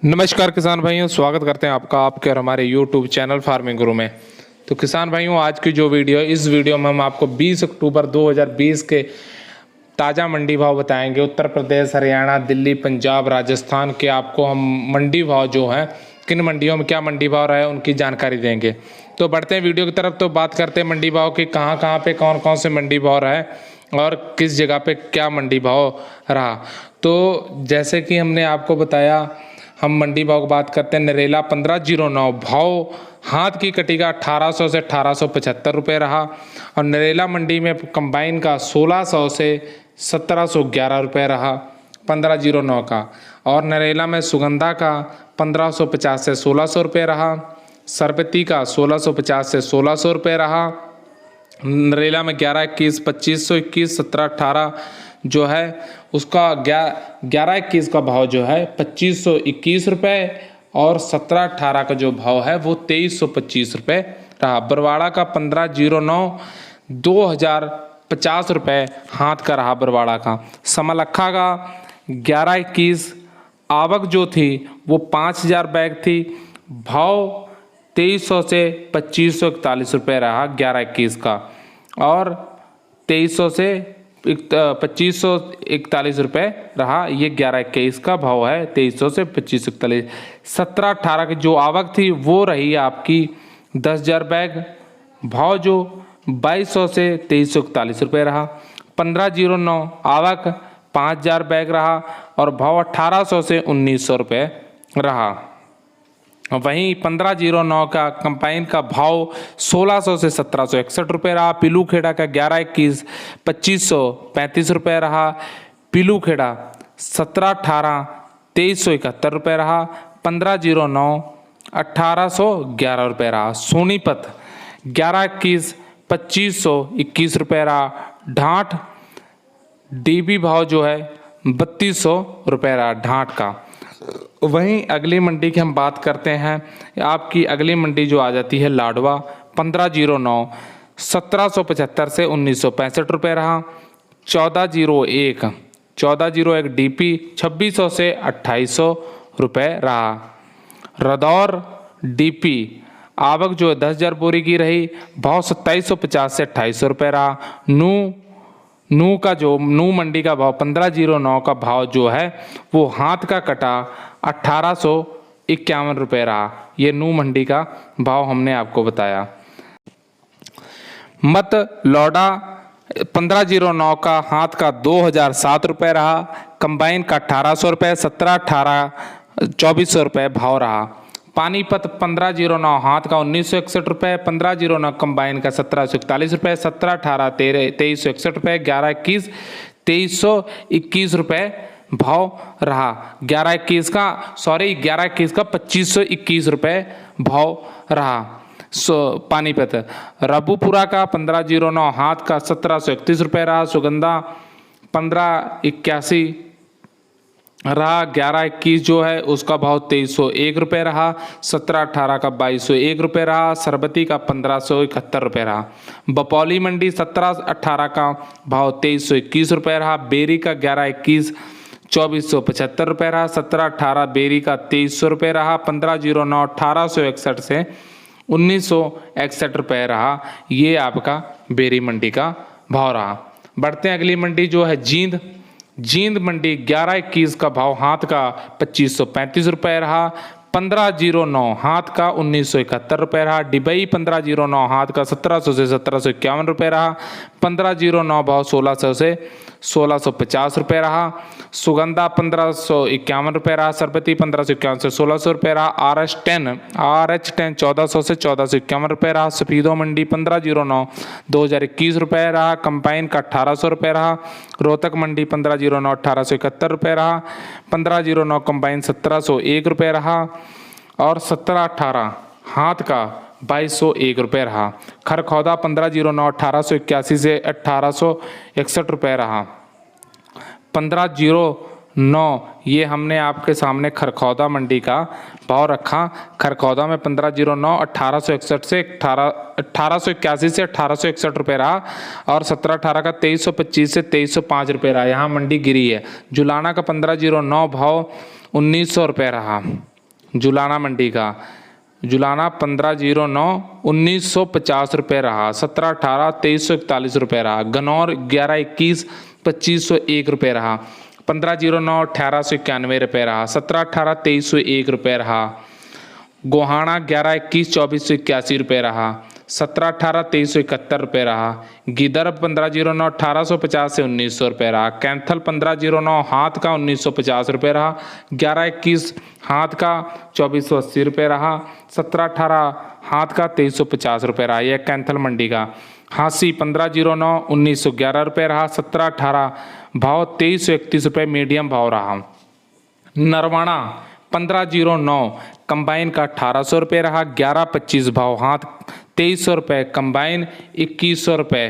नमस्कार किसान भाइयों, स्वागत करते हैं आपका आपके और हमारे YouTube चैनल फार्मिंग गुरु में। तो किसान भाइयों, आज की जो वीडियो है, इस वीडियो में हम आपको 20 अक्टूबर 2020 के ताज़ा मंडी भाव बताएंगे। उत्तर प्रदेश, हरियाणा, दिल्ली, पंजाब, राजस्थान के आपको हम मंडी भाव जो हैं, किन मंडियों में क्या मंडी भाव रहा है उनकी जानकारी देंगे। तो बढ़ते हैं वीडियो की तरफ। तो बात करते हैं मंडी भाव की, कहाँ कहाँ पे कौन कौन से मंडी भाव रहा है और किस जगह पे क्या मंडी भाव रहा। तो जैसे कि हमने आपको बताया, हम मंडी भाव की बात करते हैं। नरेला 1509 भाव हाथ की कटी का 1800 से 1875 रुपये रहा। और नरेला मंडी में कंबाइन का 1600 से 1711 रुपये रहा 1509 का। और नरेला में सुगंधा का 1550 से 1600 रुपये रहा। सरबती का 1650 से 1600 रुपये रहा। नरेला में 11-21, 2521, 17-18 जो है उसका 11-21 का भाव जो है 2521 रुपये और 17-18 का जो भाव है वो 2325 रुपये रहा। बरवाड़ा का 1509 2050 रुपये हाथ का रहा बरवाड़ा का। समलखा का 11-21 आवक जो थी वो 5000 बैग थी, भाव 2300 से 2541 रुपये रहा 11-21 का। और 2300 से 2541 रुपये रहा ये 11-21 का भाव है। 2300 से 2541। 17-18 की जो आवक थी वो रही आपकी 10,000 बैग, भाव जो 2200 से 2341 रुपये रहा। 1509 आवक 5000 बैग रहा और भाव 1800 से 1900 रुपये रहा। वहीं 1509 का कंपाइन का भाव 1600 से 1761 रुपये रहा। पीलू खेड़ा का 11-21 2535 रुपये रहा। पीलू खेड़ा 17-18 2371 रुपये रहा। 1509 1811 रुपये रहा। सोनीपत 11-21 2521 रुपये रहा। ढांट डीबी भाव जो है 3200 रुपये रहा ढांट का। वहीं अगली मंडी की हम बात करते हैं। आपकी अगली मंडी जो आ जाती है लाडवा 1509 1775 से 1965 रुपये रहा। 1401 डीपी 2600 से 2800 रुपये रहा। रदौर डीपी आवक जो 10,000 बोरी की रही, भाव 2750 से 2800 रुपये रहा। नू का जो नू मंडी का भाव 1509 का भाव जो है वो हाथ का कटा 1851 रुपये रहा। ये नू मंडी का भाव हमने आपको बताया। मत लौडा 1509 का हाथ का 2007 रुपये रहा। कंबाइन का 1800 रुपये, 17-18 2400 रुपये भाव रहा। पानीपत 1509 हाथ का 1961 रुपये, 1509 कंबाइन का 1741 रुपये, 17-18 2361 रुपये, 11-21 2321 रुपये भाव रहा। 11-21 का 2521 रुपये भाव रहा। पानीपत रबूपुरा का 1509 हाथ का 1731 रुपये रहा। सुगंधा 1581 रहा। 11-21 जो है उसका भाव 2301 रुपये रहा। 17-18 का 2201 रुपये रहा। सरबती का 1571 रुपये रहा। बपौली मंडी 17-18 का भाव 2321 रुपये रहा। बेरी का 11-21 2475 रुपये रहा। 17-18 बेरी का 2300 रुपये रहा। 1509 1861 से 1961 रुपये रहा। ये आपका बेरी मंडी का भाव रहा। बढ़ते हैं अगली मंडी जो है जींद मंडी 11-21 का भाव हाथ का 2535 रुपये रहा। 1509 हाथ का 1971 रुपये रहा। डिबई 1509 हाथ का 1700 से 1751 रुपये रहा। 1509 भाव 1600 से 1650 रुपये रहा। सुगंधा 1551 रुपये रहा। सरबती 1551 से 1600 रुपये रहा। RH10 1400 से 1451 रुपये रहा। सफीदो मंडी 1509 2021 रुपये रहा। कंपाइन का 1800 रुपये रहा। रोहतक मंडी 1509 1871 रुपये रहा। 1509 कंबाइन 1701 रुपये रहा। और 17-18 हाथ का 2201 रुपये रहा। खरखौदा 1509 1881 से 1861 रुपये रहा। 1509 ये हमने आपके सामने खरखौदा मंडी का भाव रखा। खरखौदा में 1509 1861 से 1881 से 1861 रुपये रहा। और 17-18 का 2325 से 2305 रुपये रहा। यहाँ मंडी गिरी है। जुलाना का 1509 भाव 1900 रुपये रहा। जुलाना मंडी का जुलाना 1509 1950 रुपये रहा। 1718 2341 रुपये रहा। गनौर 1121 2501 रुपये रहा। 1509 1891 रुपये रहा। 1718 2301 रुपये रहा। गोहाना 1121 2481 रुपये रहा। 1718 2371 रुपये रहा। गिदर 1509 1850 से 1900 रुपये रहा। कैंथल 1509 हाथ का 1950 रुपये रहा। 1121 हाथ का 2480 रुपये रहा। 1718 हाथ का 2350 रुपये रहा। यह कैंथल मंडी का। हांसी 1509 1911 रुपये रहा। 1718 भाव 2331 रुपये मीडियम भाव रहा। नरवाना 1509 कंबाइन का 1800 रुपये रहा। 1125 भाव हाथ 2300 रुपये कंबाइन 2100 रुपये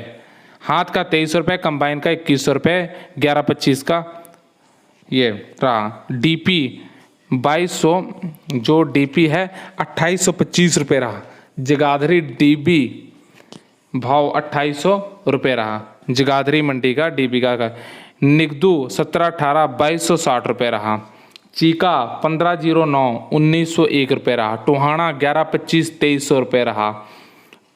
हाथ का 2300 रुपये कंबाइन का 2100 रुपये 1125 का ये रहा। डीपी 2200 जो डीपी है 2825 रुपये रहा। जगाधरी डीबी भाव 2800 रुपये रहा। जगाधरी मंडी का डीबी का। निगदू 1718 2260 रुपये रहा। चीका 1509 1901 रुपये रहा। टोहाना 1125 2300 रुपये रहा।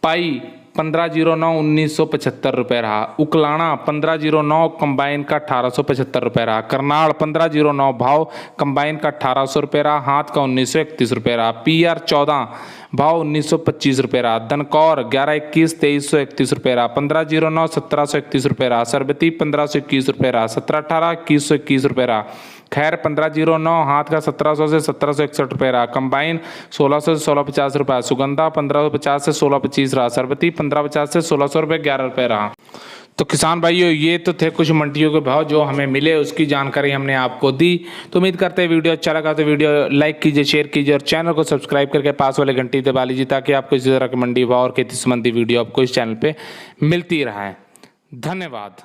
पाई 1509 1975 रुपये रहा। उकलाना 1509 कंबाइन का 1875 रुपये रहा। करनाल 1509 भाव कंबाइन का 1800 रुपये रहा। हाथ का 1931 रुपये रहा। PR 14 भाव 1925 रुपये रहा। दनकौर 1121 2331 रुपये रहा। 1509 1731 रुपये रहा। सरबती 1521 रुपये रहा। 1718 2121 रुपये रहा। खैर 1509 हाथ का 1700 से 1761 रुपये रहा। कंबाइन 1600 से 1650 रुपये। सुगंधा 1550 से 1625 रहा। सरबती 1550 से 1600 रुपये 11 रुपये रहा। तो किसान भाइयों ये तो थे कुछ मंडियों के भाव जो हमें मिले, उसकी जानकारी हमने आपको दी। तो उम्मीद करते हैं वीडियो अच्छा लगा तो वीडियो लाइक कीजिए, शेयर कीजिए और चैनल को सब्सक्राइब करके पास वाले घंटी दबा लीजिए ताकि आपको इसी तरह के मंडी भाव और खेती संबंधी वीडियो आपको इस चैनल पर मिलती रहे। धन्यवाद।